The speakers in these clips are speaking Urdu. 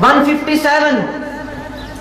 157,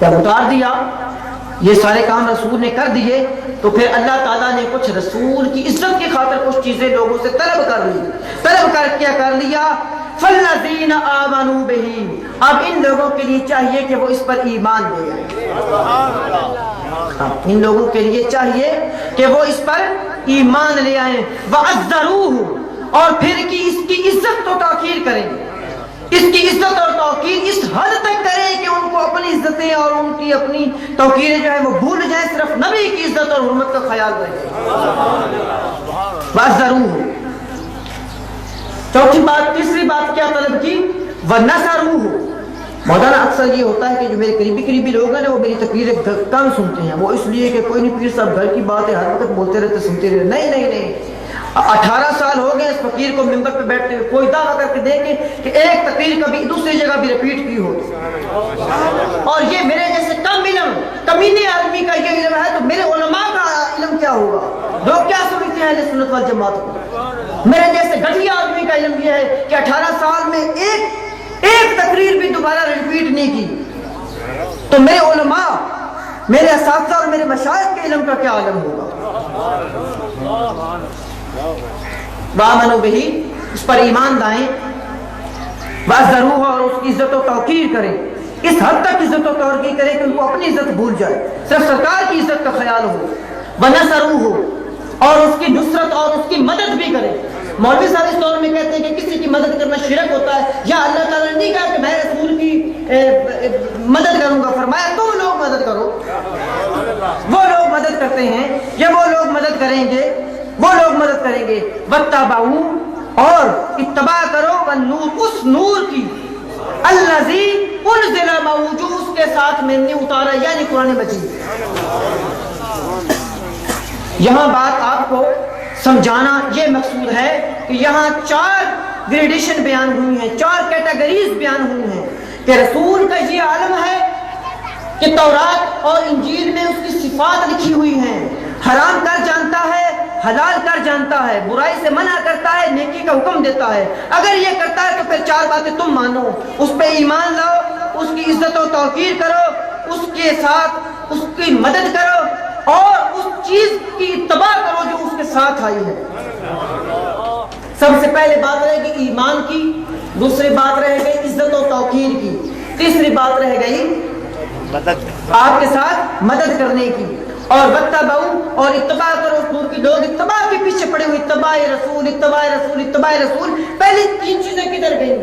جب اتار دیا، یہ سارے کام رسول نے کر دیے، تو پھر اللہ تعالیٰ نے کچھ رسول کی عزت کی خاطر کچھ چیزیں لوگوں سے طلب کر لی، طلب کر کیا کر لیا، فَالَّذِينَ آمَنُوا بِهِ، اب ان لوگوں کے لیے چاہیے کہ وہ اس پر ایمان لے آئیں، ان لوگوں کے لیے چاہیے کہ وہ اس پر ایمان لے آئیں، وَعَزَّرُوهُ، اور پھر کی اس کی عزت و توقیر کریں، اس کی عزت اور توقیر اس حد تک کریں کہ ان کو اپنی عزتیں اور ان کی اپنی توقیریں جو ہے وہ بھول جائیں، صرف نبی کی عزت اور حرمت کا خیال رکھیں۔ وَعَزَّرُوهُ، چوتھی بات، تیسری بات کیا طلب کی، وَنَصَرُوهُ۔ مولانا اکثر یہ ہوتا ہے کہ جو میرے قریبی لوگ ہیں وہ میری تقریریں کم سنتے ہیں، وہ اس لیے کہ کوئی نہیں پیر صاحب گھر کی بات ہے ہر وقت بولتے رہتے سنتے رہتے، نہیں 18 سال ہو گئے اس فقیر کو ممبر پہ بیٹھتے ہوئے، کوئی دعویٰ کر کے دیکھے کہ ایک تقریر کبھی دوسری جگہ بھی ریپیٹ کی ہو، اور یہ میرے جیسے کم علم کمینے آدمی کا یہ علم ہے تو میرے علماء کا علم کیا ہوگا؟ لوگ کیا سمجھتے ہیں اہل سنت والجماعت کو؟ میرے جیسے گھٹیا آدمی کا علم یہ ہے کہ 18 سال میں ایک تقریر بھی دوبارہ ریپیٹ نہیں کی، تو میرے علماء، میرے اساتذہ اور میرے مشائخ کے علم کا کیا علم ہوگا؟ وَآمَنُوا بِهِ، اس پر ایمان لائیں، وَعَزَّرُوهُ، اور اس کی عزت و توقیر کریں، اس حد تک عزت و توقیر کریں کہ وہ اپنی عزت بھول جائے، صرف سرکار کی عزت کا خیال ہو، وَنَصَرُوهُ، اور اس کی نصرت اور اس کی مدد بھی کریں۔ مولوی صاحب اس دور میں کہتے ہیں کہ کسی کی مدد کرنا شرک ہوتا ہے، یا اللہ تعالیٰ نے نہیں کہا کہ میں رسول کی مدد کروں گا، فرمایا تم لوگ مدد کرو، وہ لوگ مدد کرتے ہیں یا وہ لوگ مدد کریں گے، وہ لوگ مدد کریں گے، وَاتَّبَعُوا، اور اتباع کرو، وَالنُّورُ، اس نور کی، الَّذِي أُنزِلَ مَعَهُ، جو اس کے ساتھ میں نے اتارا، یعنی قرآن مجید۔ یہاں بات آپ کو سمجھانا یہ مقصود ہے کہ یہاں 4 گریڈیشن بیان ہوئی ہیں، 4 کیٹیگریز بیان ہوئی ہیں کہ رسول کا یہ عالم ہے کہ تورات اور انجیل میں اس کی صفات لکھی ہوئی ہیں، حرام کر جانتا ہے، حلال کر جانتا ہے، برائی سے منع کرتا ہے، نیکی کا حکم دیتا ہے، اگر یہ کرتا ہے تو پھر 4 باتیں تم مانو، اس پہ ایمان لاؤ، اس کی عزت و توقیر کرو، اس کے ساتھ اس کی مدد کرو، اور اس چیز کی اتباع کرو جو اس کے ساتھ آئی ہے۔ سب سے پہلے بات رہے گی ایمان کی، دوسری بات رہ گئی عزت و توقیر کی، تیسری بات رہ گئی آپ کے ساتھ مدد کرنے کی، اور واتبعوا، اور اتباع کرو اس نور کی۔ لوگ اتباع کے پیچھے پڑے ہوئے، اتباع رسول، اتباع رسول، اتباع رسول، پہلی 3 چیزیں کدھر گئی؟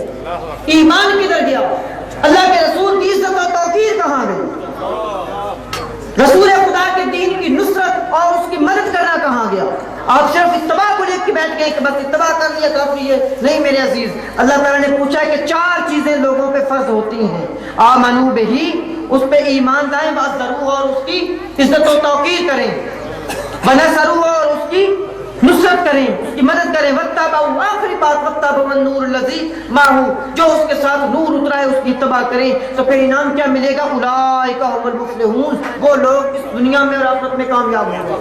ایمان کدھر گیا؟ اللہ کے رسول کی عزت و توقیر کہاں گئی؟ رسول خدا کے دین کی نصرت اور اس کی مدد کرنا کہاں گیا؟ آپ صرف اتباع کو لے کے بیٹھ گئے کہ بس اتباع کر لیا کافی ہے، نہیں میرے عزیز، اللہ تعالیٰ نے پوچھا کہ 4 چیزیں لوگوں پہ فرض ہوتی ہیں، آمنوا بہ، اس پہ ایمان لائیں، وَعَزَّرُوهُ، اور اس کی عزت و توقیر کریں، وَنَصَرُوهُ، اور اس کی نصرت کریں، اس کی مدد کریں، وَاتَّبَعُوا، آخری بات، وَاتَّبَعُوا النُّورَ الَّذِي مَعَهُ، جو اس کے ساتھ نور اترا ہے اس کی اتباع کریں، تو پھر انعام کیا ملے گا؟ اولئک هم المفلحون، وہ لوگ اس دنیا میں اور آخرت میں کامیاب ہوں گے۔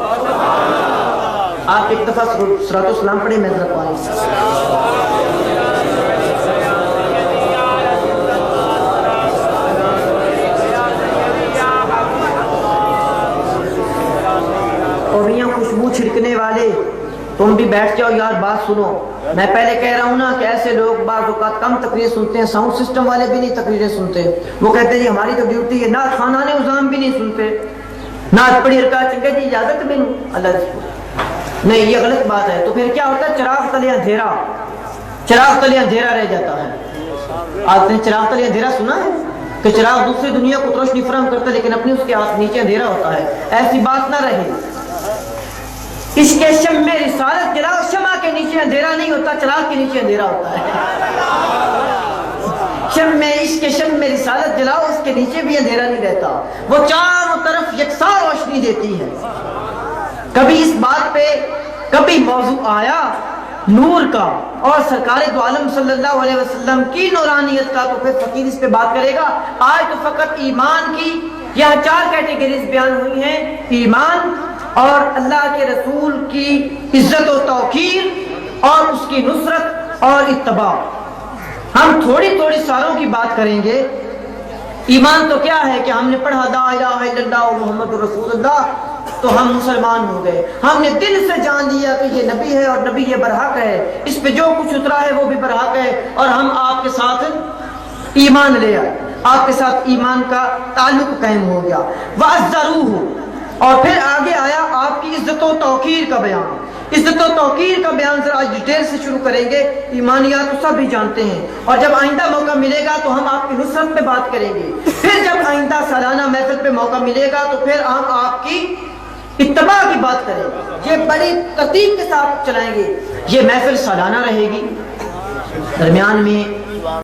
آپ ایک دفعہ صراط السلام پڑھیں، میں ذرا پڑھوں۔ اور میاں خوشبو چھڑکنے والے، تم بھی بیٹھ جاؤ یار، بات سنو۔ میں پہلے کہہ رہا ہوں نا کہ ایسے لوگ بعض اوقات کم تقریر سنتے ہیں، ساؤنڈ سسٹم والے بھی نہیں تقریریں سنتے، وہ کہتے ہیں جی ہماری تو ڈیوٹی ہے، نعت خوانان عظام بھی نہیں سنتے، نعت پڑھی رکعت چنگے جی اجازت بھی نہیں، اللہ نہیں، یہ غلط بات ہے۔ تو پھر کیا ہوتا ہے؟ چراغ تلے اندھیرا، چراغ تلے اندھیرا رہ جاتا ہے۔ آپ نے چراغ تلے اندھیرا سنا ہے کہ چراغ دوسری دنیا کو روشنی فراہم کرتا ہے لیکن اپنی اس کے ہاتھ نیچے اندھیرا ہوتا ہے؟ ایسی بات نہ رہے۔ اس کے شمع رسالت جلاؤ، شمع کے نیچے اندھیرا نہیں ہوتا، چراغ کے نیچے اندھیرا ہوتا ہے۔ شمع عشق، شمع رسالت جلاؤ، اس کے نیچے بھی اندھیرا نہیں رہتا، وہ چاروں طرف یکساں روشنی دیتی ہے۔ کبھی اس بات پہ کبھی موضوع آیا نور کا اور سرکار دو عالم صلی اللہ علیہ وسلم کی نورانیت کا، تو پھر فقیر اس پہ بات کرے گا۔ آج تو فقط ایمان کی یہاں 4 کیٹیگریز بیان ہوئی ہیں، ایمان اور اللہ کے رسول کی عزت و توقیر اور اس کی نصرت اور اتباع۔ ہم تھوڑی تھوڑی ساروں کی بات کریں گے ایمان تو کیا ہے کہ ہم نے پڑھا لا الہ الا اللہ محمد رسول اللہ تو ہم مسلمان ہو گئے. ہم نے دل سے جان لیا کہ یہ نبی ہے اور نبی یہ برحق ہے, اس پہ جو کچھ اترا ہے وہ بھی برحق ہے, اور ہم آپ کے ساتھ ایمان لے آئے, آپ کے ساتھ ایمان کا تعلق قائم ہو گیا. وَعَزَّرُوهُ, اور پھر آگے آیا آپ کی عزت و توقیر کا بیان. عزت و توقیر کا بیان ذرا آج ڈیٹیل سے شروع کریں گے. ایمانیات تو سب ہی جانتے ہیں, اور جب آئندہ موقع ملے گا تو ہم آپ کی نصرت پہ بات کریں گے. پھر جب آئندہ سالانہ محفل پہ موقع ملے گا تو پھر ہم آپ کی اتباع کی بات کریں گے. یہ بڑی ترتیب کے ساتھ چلائیں گے. یہ محفل سالانہ رہے گی, درمیان میں